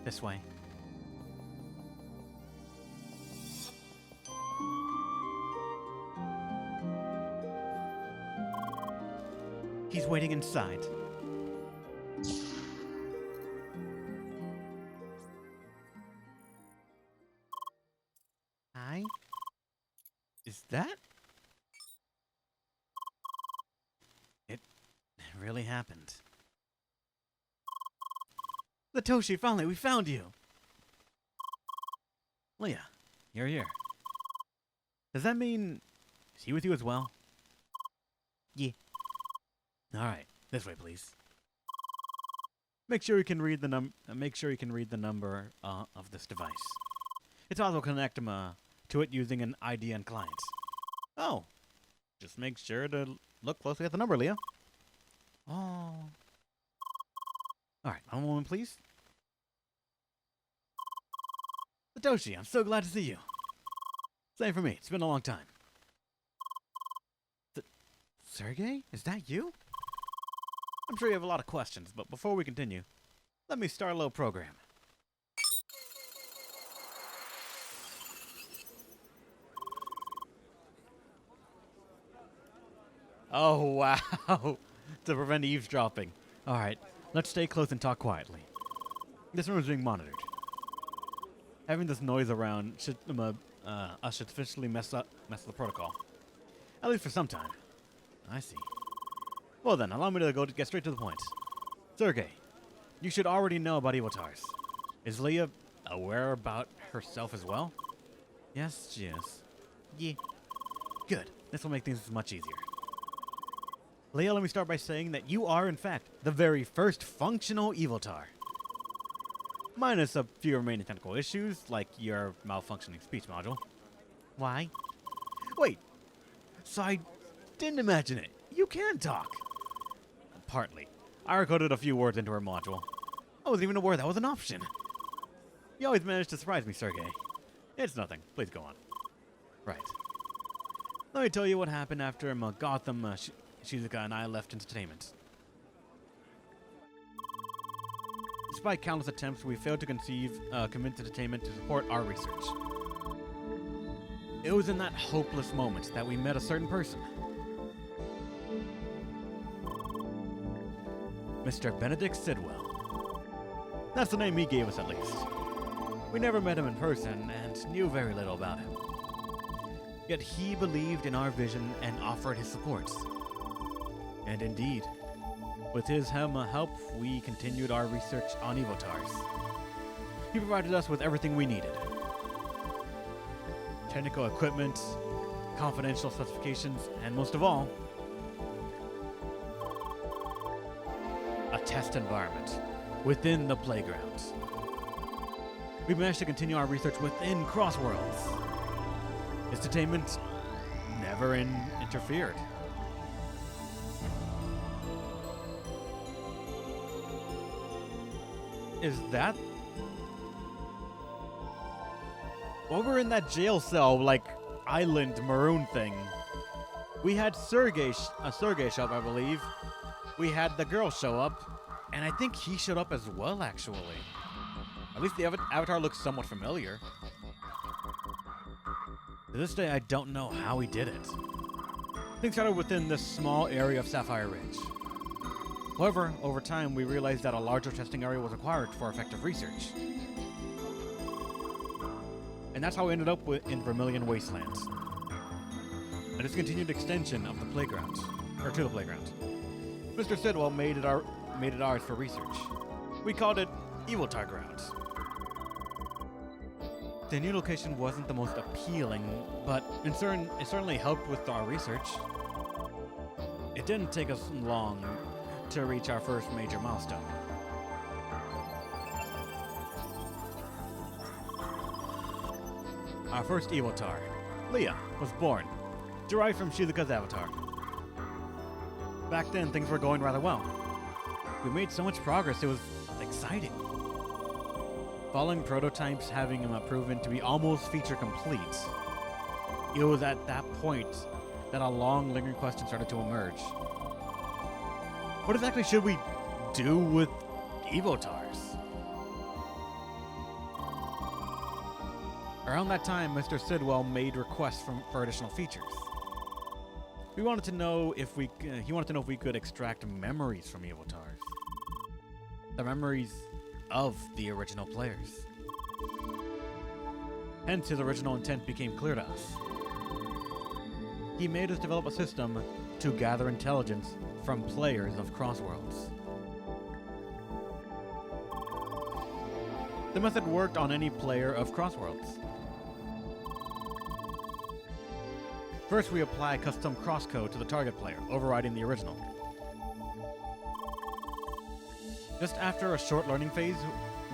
This way. He's waiting inside. Hi? Is that? It really happened. Satoshi, finally, we found you! Leah, you're here. Does that mean... is he with you as well? Yeah. Alright, this way, please. Make sure you can read the number of this device. It's also connect to it using an IDN client. Oh, just make sure to look closely at the number, Leah. Oh. Alright, one moment, please. Satoshi, I'm so glad to see you. Same for me. It's been a long time. Sergey? Is that you? I'm sure you have a lot of questions, but before we continue, let me start a little program. Oh, wow. To prevent eavesdropping. Alright, let's stay close and talk quietly. This room is being monitored. Having this noise around should officially mess with the protocol. At least for some time. I see. Well then, allow me to get straight to the point. Sergey, you should already know about Evotars. Is Leah aware about herself as well? Yes, she is. Yeah. Good. This will make things much easier. Leah, let me start by saying that you are, in fact, the very first functional Evotar. Minus a few remaining technical issues, like your malfunctioning speech module. Why? Wait. So I didn't imagine it. You can talk. Partly. I recorded a few words into her module. I wasn't even aware that was an option. You always manage to surprise me, Sergey. It's nothing. Please go on. Right. Let me tell you what happened after Gotham, Shizuka, and I left entertainment. Despite countless attempts, we failed to convince entertainment to support our research. It was in that hopeless moment that we met a certain person. Mr. Benedict Sidwell. That's the name he gave us, at least. We never met him in person and knew very little about him. Yet he believed in our vision and offered his support. And indeed, with his help, we continued our research on Evotars. He provided us with everything we needed. Technical equipment, confidential specifications, and most of all, a test environment within the playground. We managed to continue our research within Crossworlds. Entertainment never interfered. Is that... While we were in that jail cell, like, island maroon thing, we had Sergey show up, I believe. We had the girl show up, and I think he showed up as well, actually. At least the avatar looks somewhat familiar. To this day, I don't know how he did it. Things started within this small area of Sapphire Ridge. However, over time, we realized that a larger testing area was required for effective research. And that's how we ended up in Vermilion Wastelands. A discontinued extension of the playground, or to the playground. Mr. Sidwell made it ours for research. We called it Evotar Grounds. The new location wasn't the most appealing, but it certainly helped with our research. It didn't take us long to reach our first major milestone. Our first Evotar, Leah, was born, derived from Shizuka's avatar. Back then, things were going rather well. We made so much progress, it was exciting. Following prototypes having proven to be almost feature complete, it was at that point that a long lingering question started to emerge. What exactly should we do with Evotars? Around that time, Mr. Sidwell made requests for additional features. He wanted to know if we could extract memories from Eviltars. The memories of the original players. Hence, his original intent became clear to us. He made us develop a system to gather intelligence from players of Crossworlds. The method worked on any player of Crossworlds. First, we apply custom CrossCode to the target player, overriding the original. Just after a short learning phase,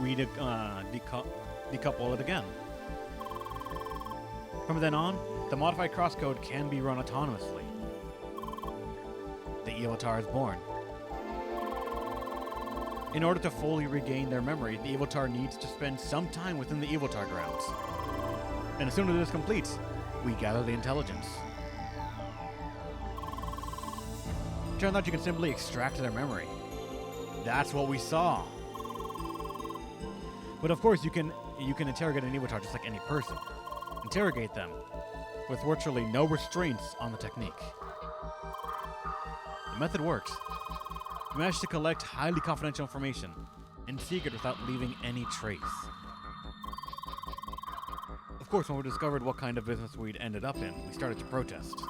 we decouple it again. From then on, the modified CrossCode can be run autonomously. The Eviltar is born. In order to fully regain their memory, the Eviltar needs to spend some time within the Eviltar grounds. And as soon as this completes, we gather the intelligence. Turns out you can simply extract their memory. That's what we saw. But of course, you can interrogate an Eviltar just like any person. Interrogate them with virtually no restraints on the technique. The method works. We managed to collect highly confidential information in secret without leaving any trace. Of course, when we discovered what kind of business we'd ended up in, we started to protest.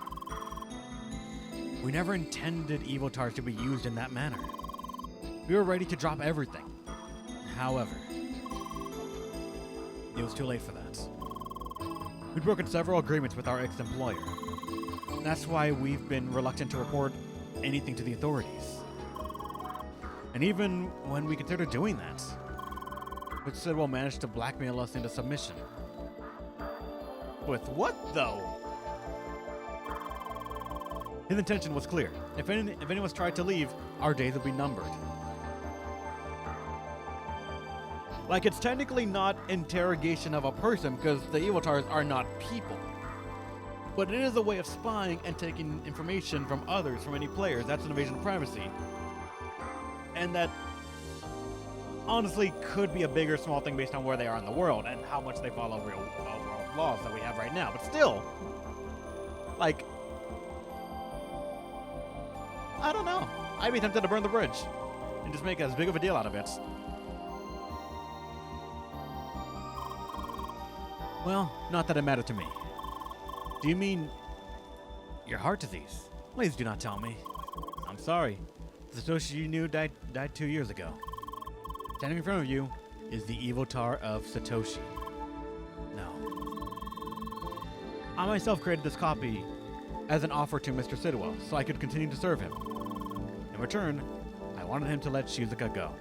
We never intended Eviltars to be used in that manner. We were ready to drop everything. However, it was too late for that. We'd broken several agreements with our ex-employer. That's why we've been reluctant to report anything to the authorities. And even when we considered doing that, Mr. Sidwell managed to blackmail us into submission. With what, though? His intention was clear. If anyone's tried to leave, our days would be numbered. Like, it's technically not interrogation of a person because the Eviltars are not people. But it is a way of spying and taking information from others, from any players. That's an invasion of privacy. And that honestly could be a big or small thing based on where they are in the world and how much they follow real world laws that we have right now. But still, like, I don't know. I'd be tempted to burn the bridge and just make as big of a deal out of it. Well, not that it mattered to me. Do you mean your heart disease? Please do not tell me. I'm sorry. The Satoshi you knew died 2 years ago. Standing in front of you is the Eviltar of Satoshi. No. I myself created this copy as an offer to Mr. Sidwell, so I could continue to serve him. In return, I wanted him to let Shizuka go.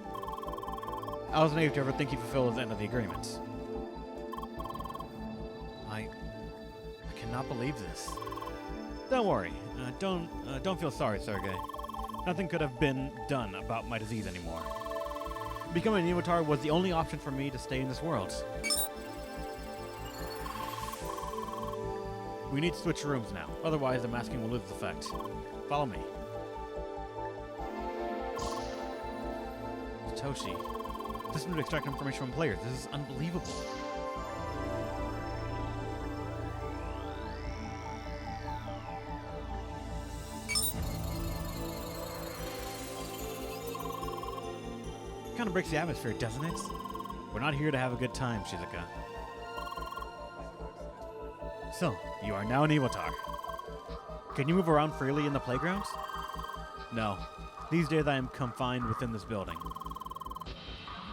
I was naive to ever think he'd fulfill his end of the agreement. I cannot believe this. Don't worry. Don't feel sorry, Sergei. Nothing could have been done about my disease anymore. Becoming an Eviltar was the only option for me to stay in this world. We need to switch rooms now, otherwise the masking will lose its effect. Follow me. Satoshi. System to extract information from players. This is unbelievable. Kind of breaks the atmosphere, doesn't it? We're not here to have a good time, Shizuka. So, you are now an Eviltar. Can you move around freely in the playgrounds? No. These days I am confined within this building.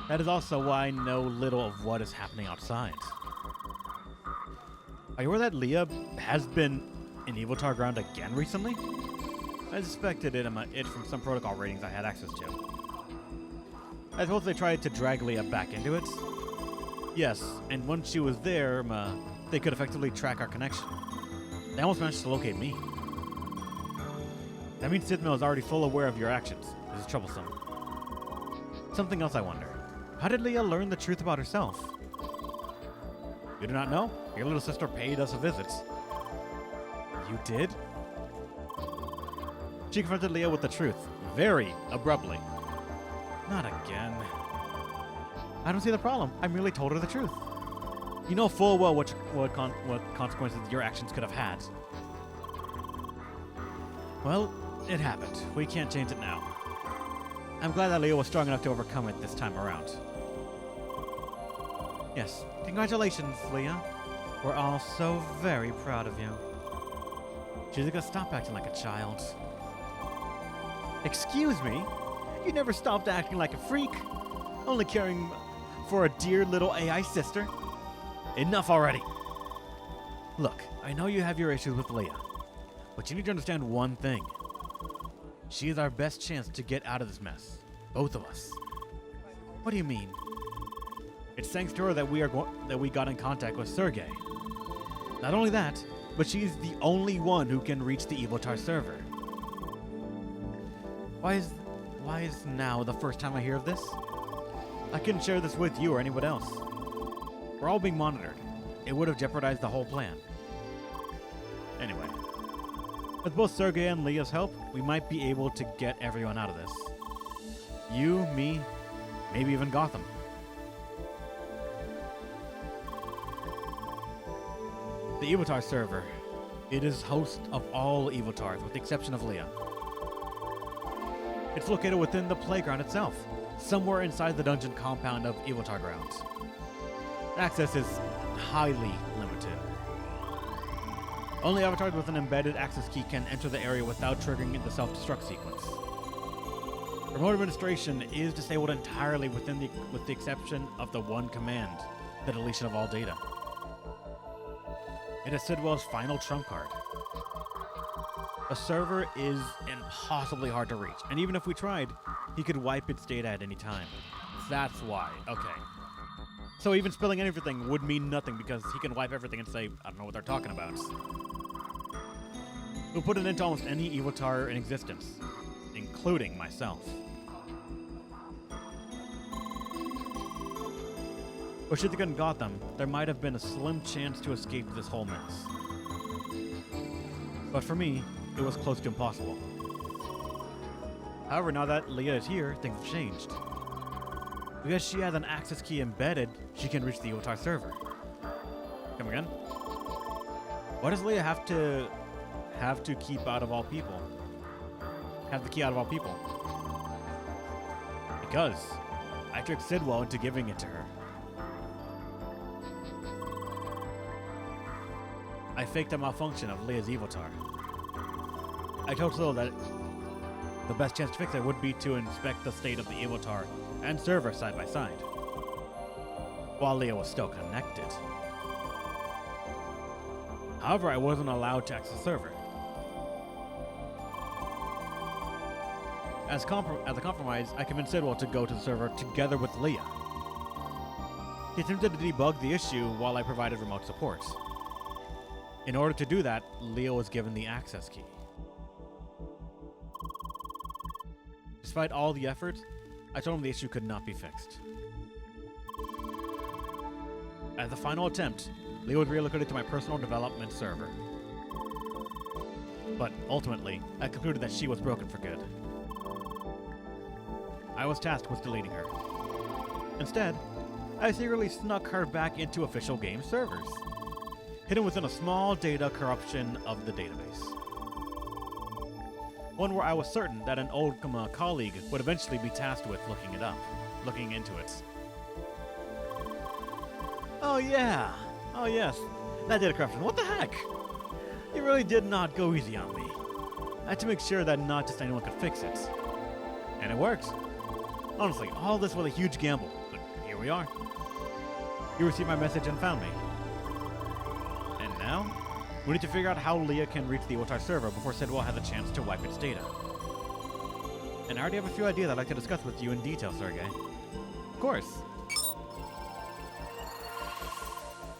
That is also why I know little of what is happening outside. Are you aware that Leah has been in Eviltar ground again recently? I suspected it from some protocol ratings I had access to. I suppose they tried to drag Leah back into it. Yes, and once she was there, they could effectively track our connection. They almost managed to locate me. That means Sidmil is already full aware of your actions. This is troublesome. Something else I wonder. How did Leah learn the truth about herself? You do not know? Your little sister paid us a visit. You did? She confronted Leah with the truth, very abruptly. Not again. I don't see the problem. I merely told her the truth. You know full well what consequences your actions could have had. Well, it happened. We can't change it now. I'm glad that Leah was strong enough to overcome it this time around. Yes, congratulations, Leah. We're all so very proud of you. She's gonna stop acting like a child. Excuse me? You never stopped acting like a freak, only caring for a dear little AI sister. Enough already. Look, I know you have your issues with Leah, but you need to understand one thing. She is our best chance to get out of this mess. Both of us. What do you mean? It's thanks to her that we got in contact with Sergey. Not only that, but she's the only one who can reach the Evotar server. Why is now the first time I hear of this? I couldn't share this with you or anyone else. We're all being monitored. It would have jeopardized the whole plan. Anyway, with both Sergey and Leah's help, we might be able to get everyone out of this. You, me, maybe even Gotham. The Evotar server. It is host of all Evotars, with the exception of Leah. It's located within the playground itself, somewhere inside the dungeon compound of Evotar grounds. Access is highly limited. Only avatars with an embedded access key can enter the area without triggering the self-destruct sequence. Remote administration is disabled entirely with the exception of the one command, the deletion of all data. It is Sidwell's final trump card. The server is impossibly hard to reach, and even if we tried, he could wipe its data at any time. That's why. Okay. So even spilling everything would mean nothing because he can wipe everything and say, I don't know what they're talking about. We'll put an end to almost any Evotar in existence, including myself. But should they have got them, there might have been a slim chance to escape this whole mess. But for me, it was close to impossible. However, now that Leah is here, things have changed. Because she has an access key embedded, she can reach the Evotar server. Come again? Why does Leah have to keep out of all people? Have the key out of all people? Because I tricked Sidwell into giving it to her. I faked a malfunction of Leah's Evotar. I told Sidwell that the best chance to fix it would be to inspect the state of the Evotar and server side by side, while Leah was still connected. However, I wasn't allowed to access the server. As a compromise, I convinced Sidwell to go to the server together with Leah. He attempted to debug the issue while I provided remote support. In order to do that, Leah was given the access key. Despite all the effort, I told him the issue could not be fixed. As the final attempt, Leah was relocated to my personal development server. But ultimately, I concluded that she was broken for good. I was tasked with deleting her. Instead, I secretly snuck her back into official game servers, hidden within a small data corruption of the database. One where I was certain that an old colleague would eventually be tasked with looking into it. Oh yeah! Oh yes, that data corruption. What the heck? You really did not go easy on me. I had to make sure that not just anyone could fix it. And it works. Honestly, all this was a huge gamble, but here we are. You received my message and found me. And now, we need to figure out how Leah can reach the Evotar server before Sidwell has a chance to wipe its data. And I already have a few ideas I'd like to discuss with you in detail, Sergey. Of course.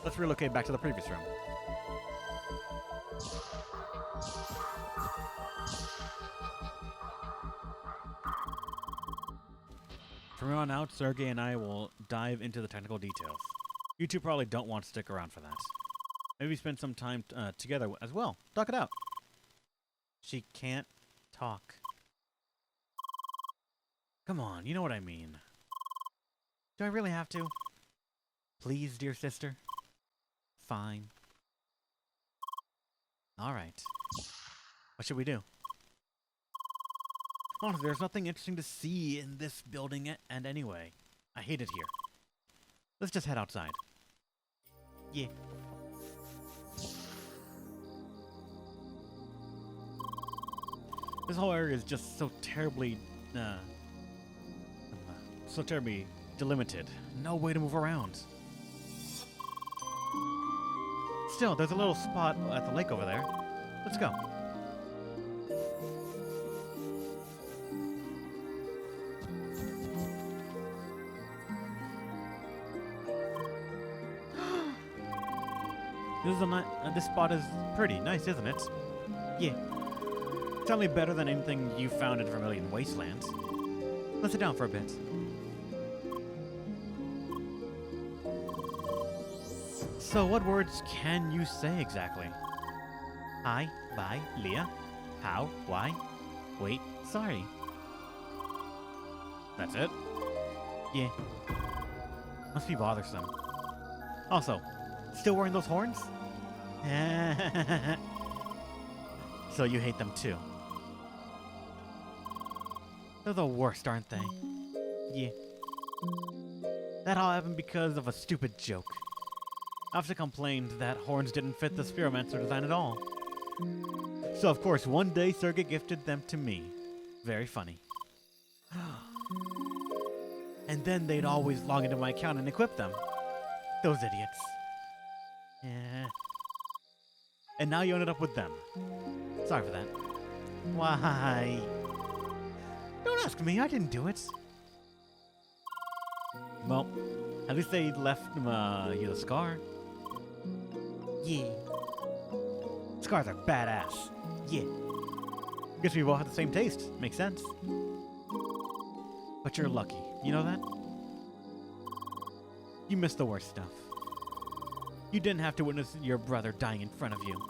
Let's relocate back to the previous room. From here on out, Sergey and I will dive into the technical details. You two probably don't want to stick around for that. Maybe spend some time together as well. Talk it out. She can't talk. Come on, you know what I mean. Do I really have to? Please, dear sister. fine. Alright. What should we do? Honestly, there's nothing interesting to see in this building, and anyway, I hate it here. Let's just head outside. Yeah. This whole area is just so terribly delimited. No way to move around. Still, there's a little spot at the lake over there. Let's go. This spot is pretty nice, isn't it? Yeah. Certainly better than anything you found in Vermilion Wastelands. Let's sit down for a bit. So, what words can you say exactly? Hi, bye, Leah. How, why? Wait, sorry. That's it? Yeah. Must be bothersome. Also, still wearing those horns? So you hate them too. They're the worst, aren't they? Yeah. That all happened because of a stupid joke. After complained that horns didn't fit the Spheromancer design at all. So of course, one day Sergei gifted them to me. Very funny. And then they'd always log into my account and equip them. Those idiots. Yeah. And now you ended up with them. Sorry for that. Why? Don't ask me, I didn't do it. Well, at least they left you the scar. Yeah. Scars are badass. Yeah. Guess we both have the same taste. Makes sense. But you're lucky. You know that? You missed the worst stuff. You didn't have to witness your brother dying in front of you.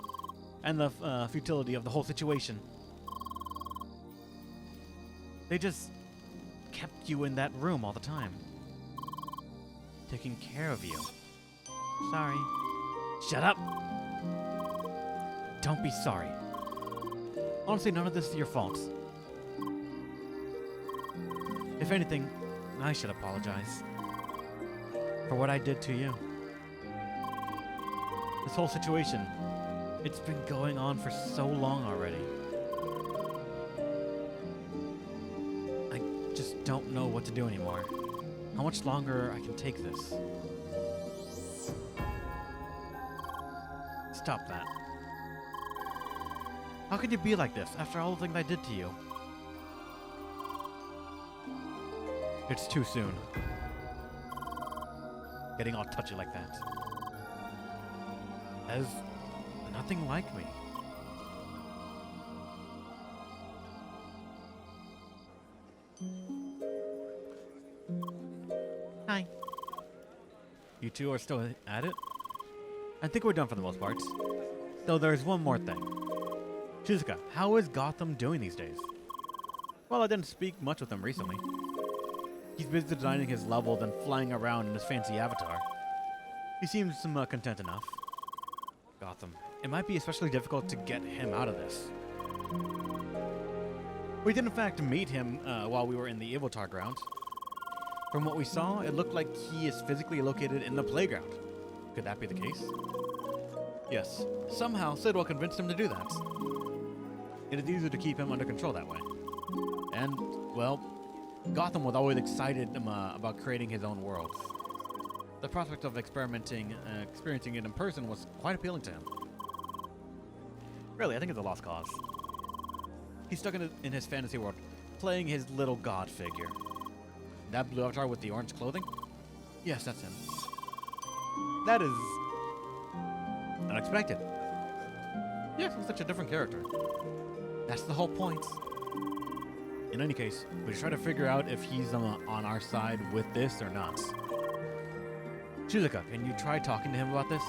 And the futility of the whole situation. They just kept you in that room all the time. Taking care of you. Sorry. Shut up! Don't be sorry. Honestly, none of this is your fault. If anything, I should apologize. For what I did to you. This whole situation, it's been going on for so long already. I just don't know what to do anymore. How much longer I can take this? Stop that. How could you be like this after all the things I did to you? It's too soon. Getting all touchy like that. As nothing like me. Hi. You two are still at it? I think we're done for the most part. Though there's one more thing. Shizuka, how is Gotham doing these days? Well, I didn't speak much with him recently. He's busy designing his levels and flying around in his fancy avatar. He seems content enough. Gotham. It might be especially difficult to get him out of this. We did in fact meet him while we were in the Avatar ground. From what we saw, it looked like he is physically located in the playground. Could that be the case? Yes. Somehow, Sidwell convinced him to do that. It is easier to keep him under control that way. And, well, Gotham was always excited about creating his own world. The prospect of experiencing it in person was quite appealing to him. Really, I think it's a lost cause. He's stuck in his fantasy world, playing his little god figure. That blue avatar with the orange clothing? Yes, that's him. That is unexpected. Yes, he's such a different character. That's the whole point. In any case, we should try to figure out if he's on our side with this or not. Shizuka, can you try talking to him about this?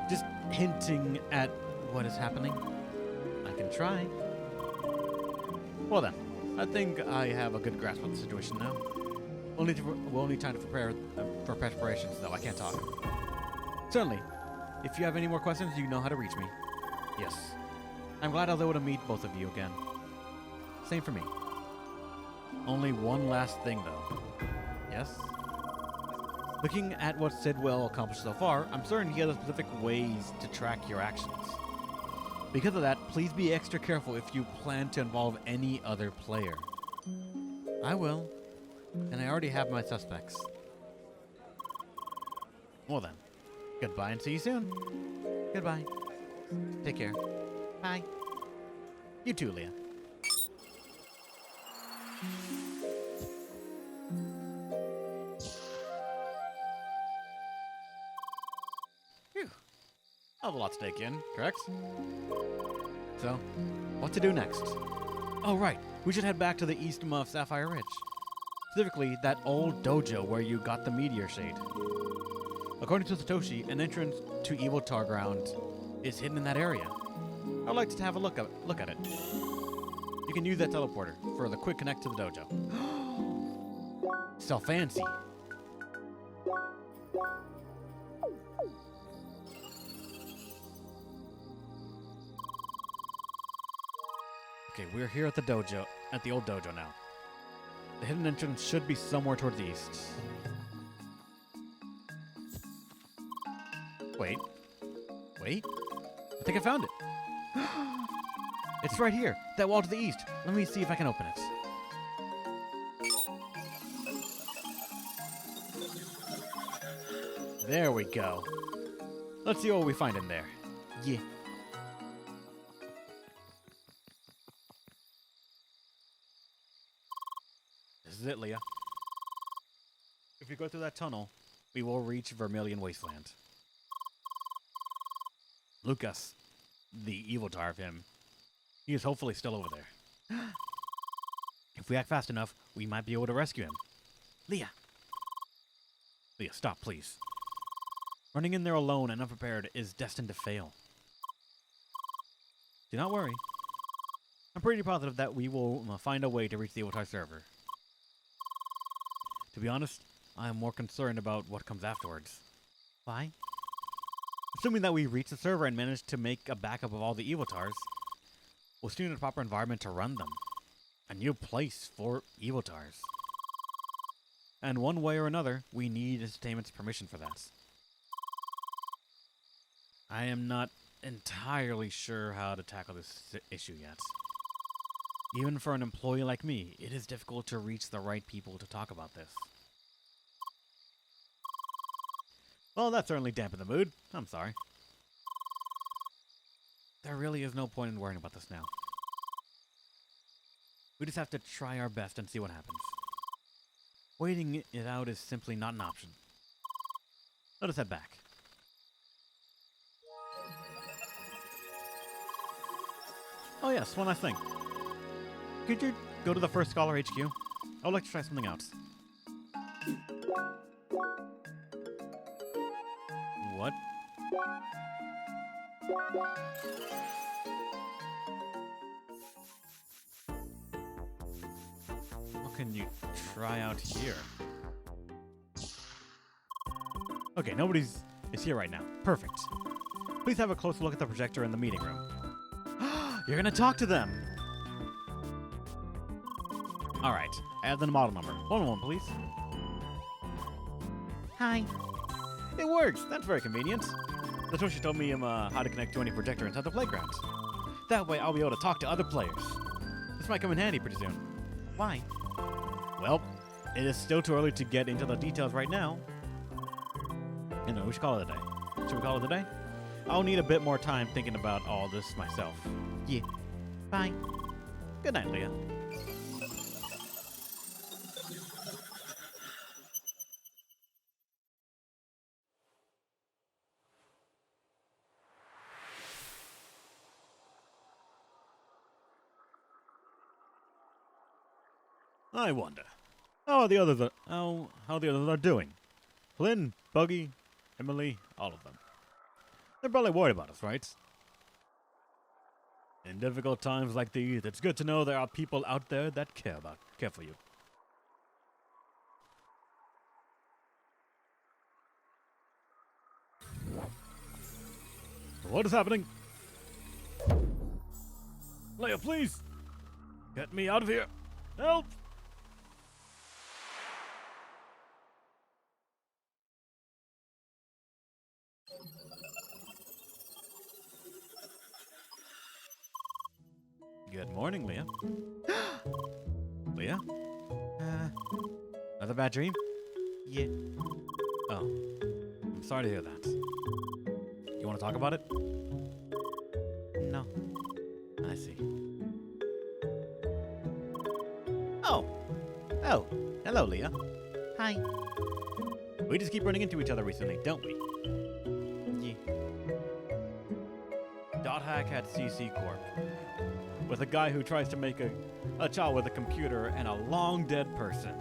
Just hinting at what is happening? I can try. Well then, I think I have a good grasp of the situation now. We'll need time to prepare for preparations, though. I can't talk. Certainly, If you have any more questions, you know how to reach me. Yes. I'm glad I was able to meet both of you again. Same for me. Only one last thing, though. Yes? Looking at what Sidwell accomplished so far, I'm certain he has specific ways to track your actions. Because of that, please be extra careful if you plan to involve any other player. I will. And I already have my suspects. Well then, goodbye and see you soon. Goodbye. Take care. Bye. You too, Leah. Phew. I have a lot to take in, correct? So, what to do next? Oh right, we should head back to the east of Sapphire Ridge. Specifically, that old dojo where you got the meteor shade. According to Satoshi, an entrance to Evil Tar Ground is hidden in that area. I'd like to have a look at it. You can use that teleporter for the quick connect to the dojo. So fancy. Okay, we're here at the dojo, at the old dojo now. The hidden entrance should be somewhere towards the east. Wait. Wait. I think I found it. It's right here. That wall to the east. Let me see if I can open it. There we go. Let's see what we find in there. Yeah. This is it, Leah. If we go through that tunnel, we will reach Vermilion Wasteland. Lucas, the evil tar of him, he is hopefully still over there. If we act fast enough, we might be able to rescue him. Leah! Leah, stop, please. Running in there alone and unprepared is destined to fail. Do not worry. I'm pretty positive that we will find a way to reach the evil tar server. To be honest, I am more concerned about what comes afterwards. Why? Assuming that we reach the server and manage to make a backup of all the evil tars, we'll still need a proper environment to run them. A new place for evil tars. And one way or another, we need Entertainment's permission for that. I am not entirely sure how to tackle this issue yet. Even for an employee like me, it is difficult to reach the right people to talk about this. Well, that certainly dampened the mood. I'm sorry. There really is no point in worrying about this now. We just have to try our best and see what happens. Waiting it out is simply not an option. Let us head back. Oh yes, one last thing. Could you go to the First Scholar HQ? I would like to try something else. What? What can you try out here? Okay, nobody's is here right now. Perfect. Please have a closer look at the projector in the meeting room. You're gonna talk to them! Alright, add the model number. 1 please. Hi. It works! That's very convenient. Satoshi told me how to connect to any projector inside the playground. That way I'll be able to talk to other players. This might come in handy pretty soon. Why? Well, it is still too early to get into the details right now. You know, we should call it a day. Should we call it a day? I'll need a bit more time thinking about all this myself. Yeah. Bye. Good night, Leah. I wonder how the others are doing. Flynn, Buggy, Emily, all of them. They're probably worried about us, right? In difficult times like these, it's good to know there are people out there that care for you. What is happening? Leia, please! Get me out of here! Help! Good morning, Leah. Leah? Another bad dream? Yeah. Oh. I'm sorry to hear that. You want to talk about it? No. I see. Oh. Oh. Hello, Leah. Hi. We just keep running into each other recently, don't we? Yeah. Dot Hack had CC Corp. With a guy who tries to make a child with a computer and a long dead person,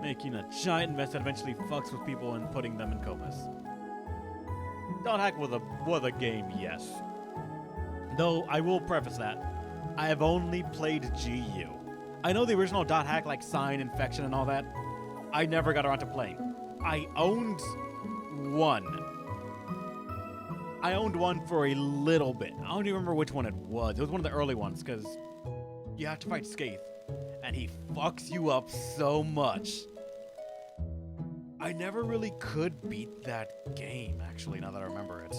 making a giant mess that eventually fucks with people and putting them in comas. Dot Hack was a game, yes. Though I will preface that I have only played GU. I know the original Dot Hack like Sign, Infection, and all that. I never got around to playing. I owned one. I owned one for a little bit. I don't even remember which one it was. It was one of the early ones, because you have to fight Skaith, and he fucks you up so much. I never really could beat that game, actually, now that I remember it.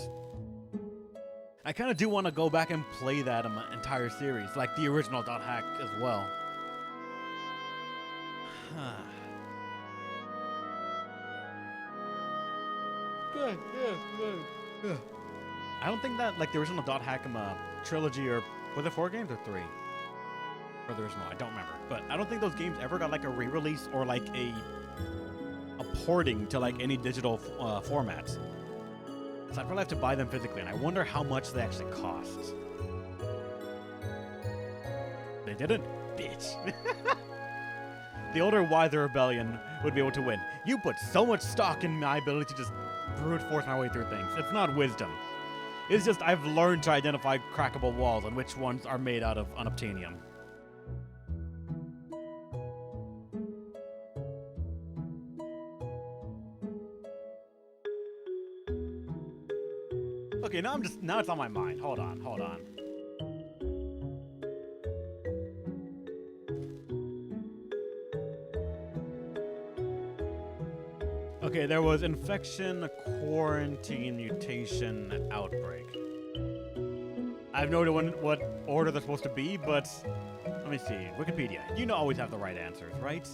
I kind of do want to go back and play that entire series, like the original Dot Hack as well. I don't think that, like, the original Dot Hack trilogy, or was it 4 games or 3? For the original, I don't remember. But I don't think those games ever got, like, a re-release or, like, a porting to, like, any digital format. So I'd probably have to buy them physically, and I wonder how much they actually cost. They didn't? Bitch. The older, wiser rebellion would be able to win. You put so much stock in my ability to just brute force my way through things. It's not wisdom. It's just I've learned to identify crackable walls and which ones are made out of unobtainium. Okay, now it's on my mind. Hold on. Okay, there was infection, quarantine, mutation, outbreak. I have no idea what order they're supposed to be, but let me see. Wikipedia. You know, always have the right answers, right?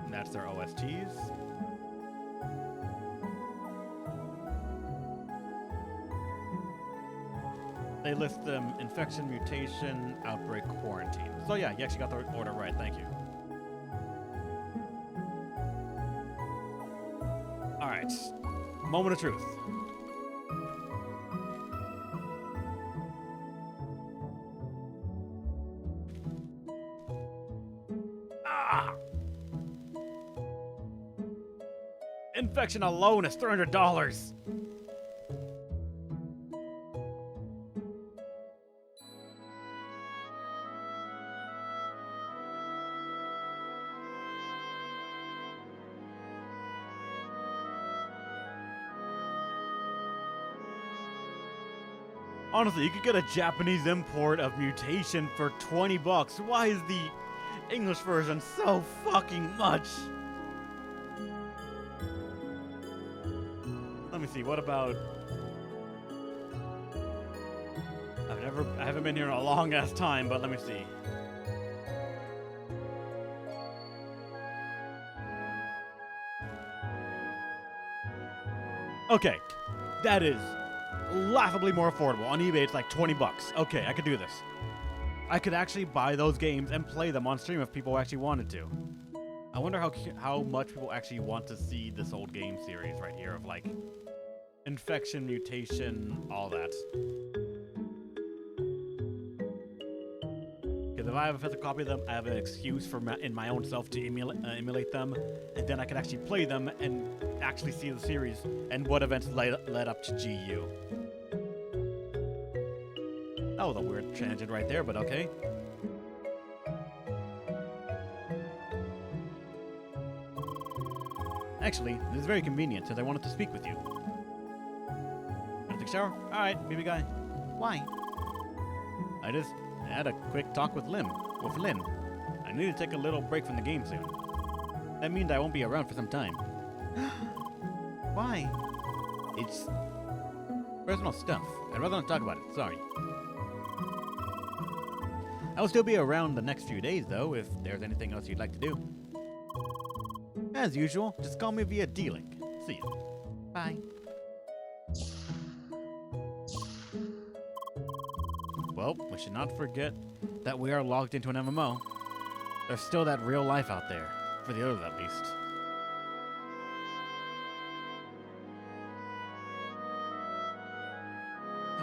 And that's their OSTs. They list them infection, mutation, outbreak, quarantine. So yeah, you actually got the order right. Thank you. All right, moment of truth. Infection alone is $300. Honestly, you could get a Japanese import of Mutation for $20. Why is the English version so fucking much? Let me see, what about... I haven't been here in a long ass time, but let me see. Okay, that is laughably more affordable. On eBay, it's like $20. Okay, I could do this. I could actually buy those games and play them on stream if people actually wanted to. I wonder how much people actually want to see this old game series right here of, like, infection, mutation, all that. Because if I have a physical copy of them, I have an excuse for in my own self to emulate them, and then I can actually play them and actually see the series and what events led up to GU. That was a weird tangent right there, but okay. Actually, this is very convenient, since I wanted to speak with you. I have to Take a shower? Alright, baby guy. Why? I just had a quick talk with Lynn. I need to take a little break from the game soon. That means I won't be around for some time. Why? It's personal stuff. I'd rather not talk about it. Sorry. I'll still be around the next few days, though, if there's anything else you'd like to do. As usual, just call me via D-Link. See you. Bye. Well, we should not forget that we are logged into an MMO. There's still that real life out there, for the others at least.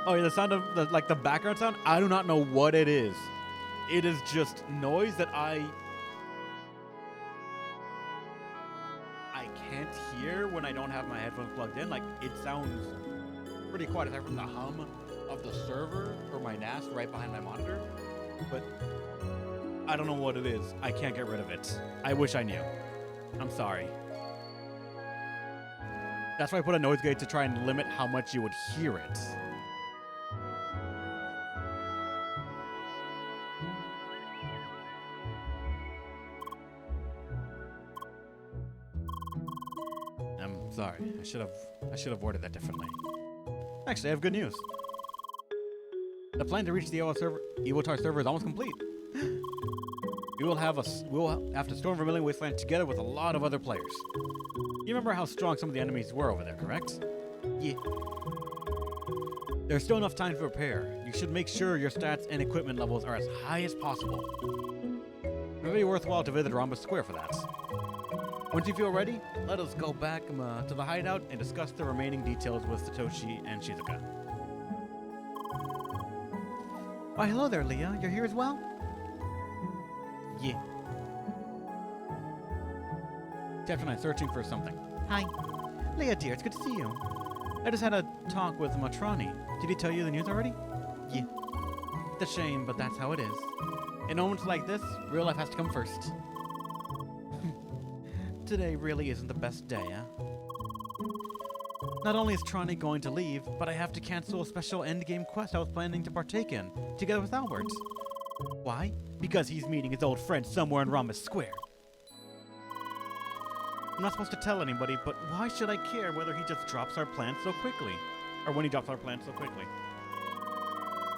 Oh, yeah, the sound of, the background sound, I do not know what it is. It is just noise that I can't hear when I don't have my headphones plugged in. Like, it sounds pretty quiet aside from the hum of the server or my NAS right behind my monitor. But I don't know what it is. I can't get rid of it. I wish I knew. I'm sorry. That's why I put a noise gate to try and limit how much you would hear it. I'm sorry. I should have worded that differently. Actually, I have good news. The plan to reach the Evotar server is almost complete. We will have to storm Vermilion Wasteland together with a lot of other players. You remember how strong some of the enemies were over there, correct? Yeah. There's still enough time to prepare. You should make sure your stats and equipment levels are as high as possible. It may be worthwhile to visit Rhombus Square for that. Once you feel ready, let us go back to the hideout and discuss the remaining details with Satoshi and Shizuka. Why, hello there, Leah. You're here as well? Yeah. Chapter 9, searching for something. Hi. Leah, dear, it's good to see you. I just had a talk with Matrani. Did he tell you the news already? Yeah. It's a shame, but that's how it is. In moments like this, real life has to come first. Today really isn't the best day, huh? Not only is Trani going to leave, but I have to cancel a special endgame quest I was planning to partake in, together with Albert. Why? Because he's meeting his old friend somewhere in Rhombus Square. I'm not supposed to tell anybody, but why should I care whether he just drops our plans so quickly? Or when he drops our plans so quickly?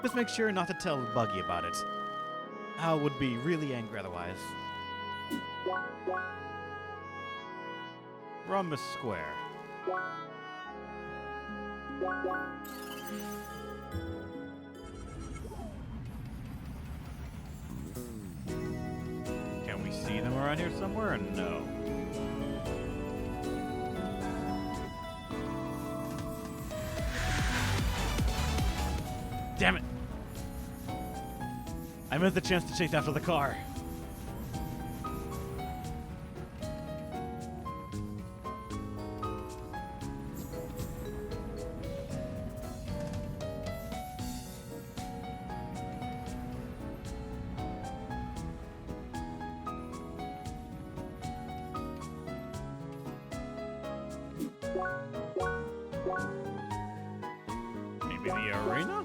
Just make sure not to tell Buggy about it. Al would be really angry otherwise. Rhombus Square. Can we see them around here somewhere or no? Damn it! I missed the chance to chase after the car. Maybe the arena?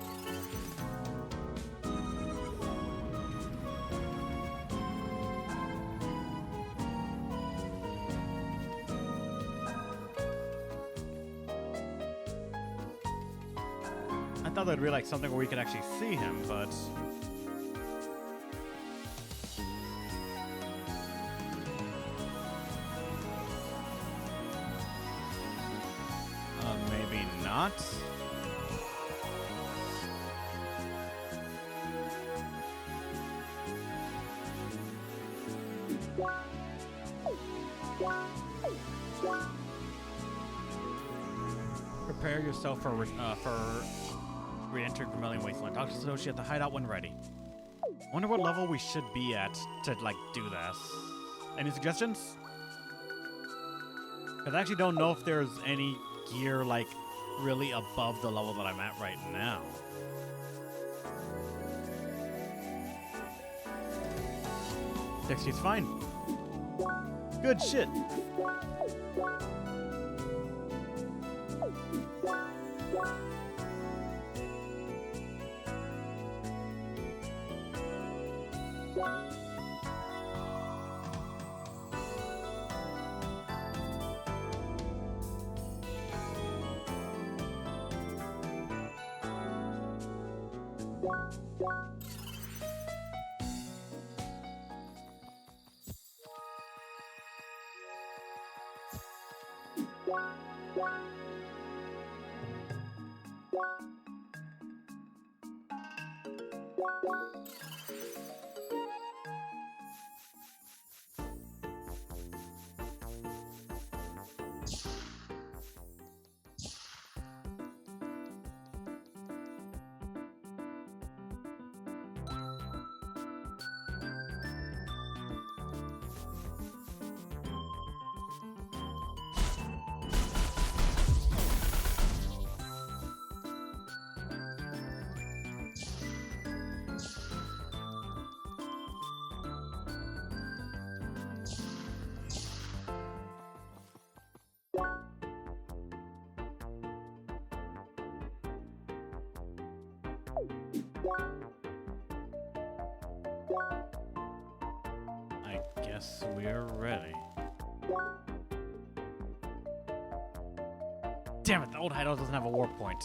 I thought that'd be like something where we could actually see him, but... maybe not? Prepare yourself for re-entering Vermilion Wasteland. Talk to Satoshi at the hideout when ready. Wonder what level we should be at to, like, do this. Any suggestions? Because I actually don't know if there's any gear, like, really above the level that I'm at right now. 60's fine. Good shit. I guess we're ready. Damn it, the old hideout doesn't have a warp point.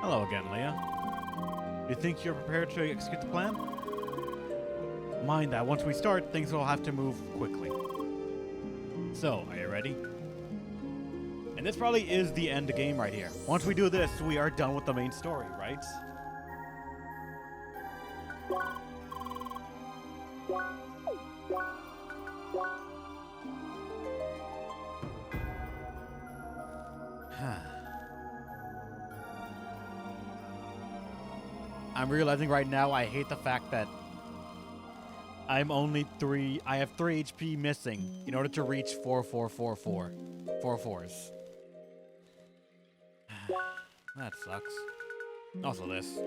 Hello again, Leah. You think you're prepared to execute the plan? Mind that once we start, things will have to move quickly. So, are you ready? And this probably is the end game right here. Once we do this, we are done with the main story, right? I'm realizing right now I hate the fact that I have 3 HP missing in order to reach 4444. 4 fours. That sucks. Also this.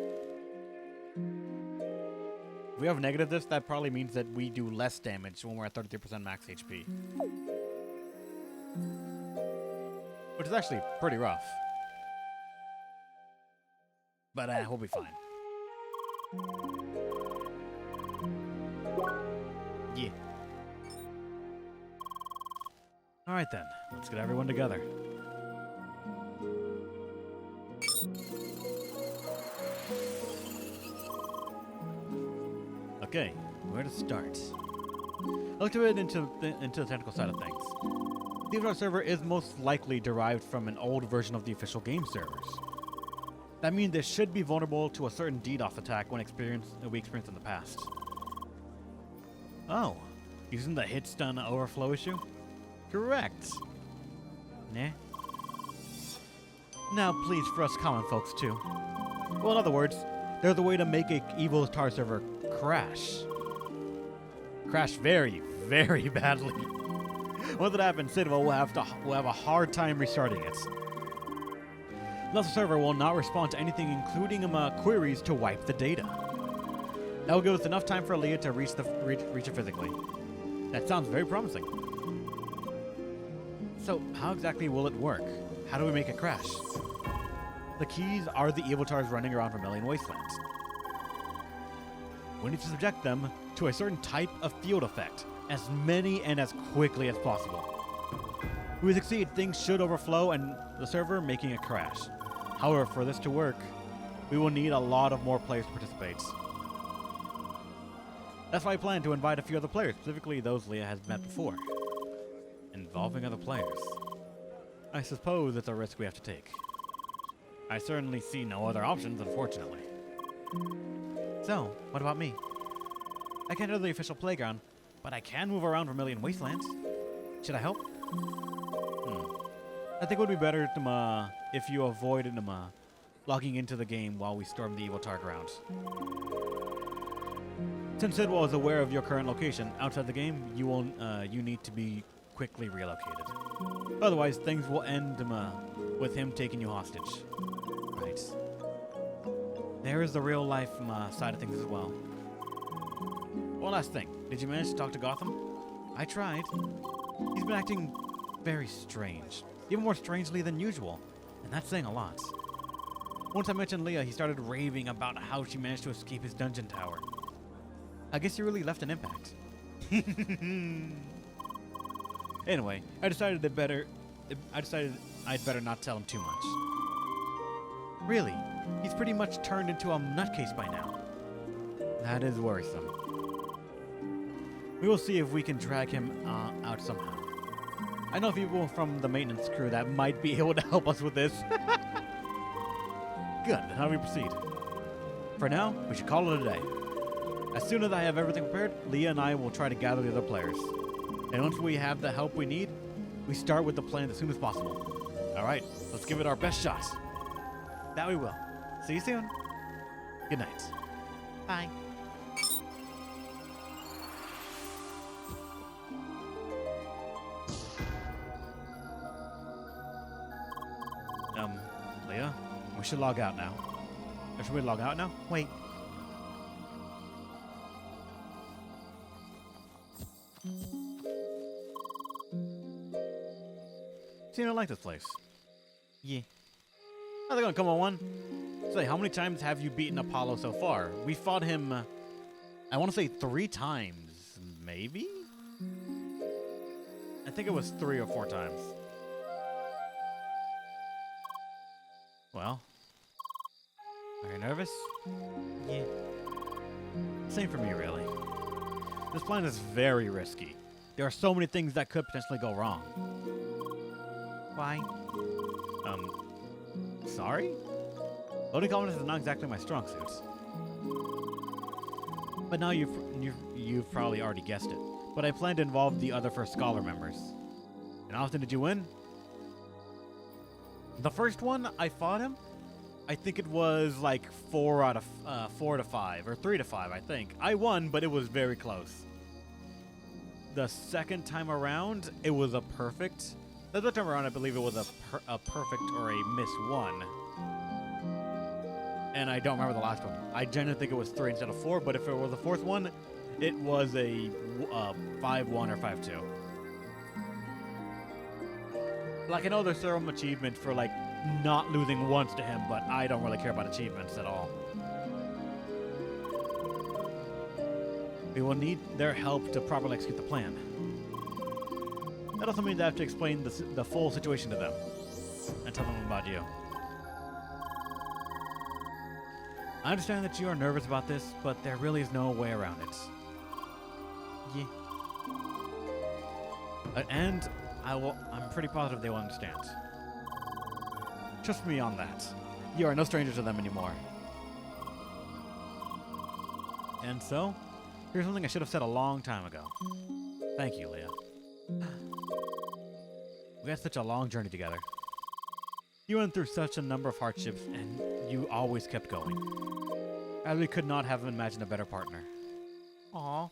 If we have negative this, that probably means that we do less damage when we're at 33% max HP. Which is actually pretty rough. But we'll be fine. Yeah. Alright then, let's get everyone together. Okay, where to start? I looked a bit into the technical side of things. The Avatar server is most likely derived from an old version of the official game servers. That means this should be vulnerable to a certain DDoS attack we experienced in the past. Oh, using the hit stun overflow issue? Correct. Nah. Now please for us common folks too. Well, in other words, there's a way to make a evil Avatar server crash. Crash very, very badly. Once it happens, Citadel will have a hard time restarting it. Thus, the server will not respond to anything, including queries to wipe the data. That will give us enough time for Leah to reach it physically. That sounds very promising. So, how exactly will it work? How do we make it crash? The keys are the Eviltars running around Vermilion Wastelands. We need to subject them to a certain type of field effect, as many and as quickly as possible. If we succeed, things should overflow and the server making it crash. However, for this to work, we will need a lot of more players to participate. That's why I plan to invite a few other players, specifically those Leah has met before. Involving other players. I suppose it's a risk we have to take. I certainly see no other options, unfortunately. So, what about me? I can't enter the official playground, but I can move around Vermilion Wastelands. Should I help? I think it would be better if you avoided logging into the game while we storm the Evil Tar grounds. Since Sidwell is aware of your current location outside the game, you need to be quickly relocated. Otherwise, things will end with him taking you hostage. Right. There is the real life side of things as well. One last thing. Did you manage to talk to Gotham? I tried. He's been acting very strange. Even more strangely than usual. And that's saying a lot. Once I mentioned Leah, he started raving about how she managed to escape his dungeon tower. I guess he really left an impact. Anyway, I decided I'd better not tell him too much. Really? He's pretty much turned into a nutcase by now. That is worrisome. We will see if we can drag him out somehow. I know people from the maintenance crew that might be able to help us with this. Good, then how do we proceed? For now, we should call it a day. As soon as I have everything prepared, Leah and I will try to gather the other players. And once we have the help we need, we start with the plan as soon as possible. Alright, let's give it our best shot. That we will. See you soon. Good night. Bye. Leah, we should log out now. Or should we log out now? Wait. Seem to like this place. Yeah. How's it going, come on one? Say, how many times have you beaten Apollo so far? We fought him, I want to say 3 times, maybe? I think it was 3 or 4 times. Well, are you nervous? Yeah. Same for me, really. This plan is very risky. There are so many things that could potentially go wrong. Why? Sorry? Loading confidence is not exactly my strong suit. But now you've probably already guessed it. But I plan to involve the other First Scholar members. And how often did you win? The first one, I fought him. I think it was like 4 to 5, or 3 to 5, I think. I won, but it was very close. The second time around, it was a perfect. The third time around, I believe it was a perfect or a miss 1. And I don't remember the last one. I genuinely think it was 3 instead of 4, but if it was the 4th one, it was a 5-1 or 5-2. Like, I know there's some achievement for, like, not losing once to him, but I don't really care about achievements at all. We will need their help to properly execute the plan. That also means I have to explain the full situation to them and tell them about you. I understand that you are nervous about this, but there really is no way around it. Yeah. And I'm pretty positive they will understand. Trust me on that. You are no stranger to them anymore. And so, here's something I should have said a long time ago. Thank you, Leah. We had such a long journey together. You went through such a number of hardships, and you always kept going. I really could not have imagined a better partner. Aww.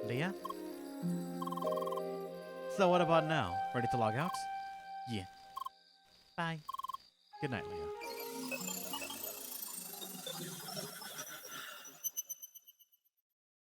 Leah? So what about now? Ready to log out? Yeah. Bye. Good night, Leah.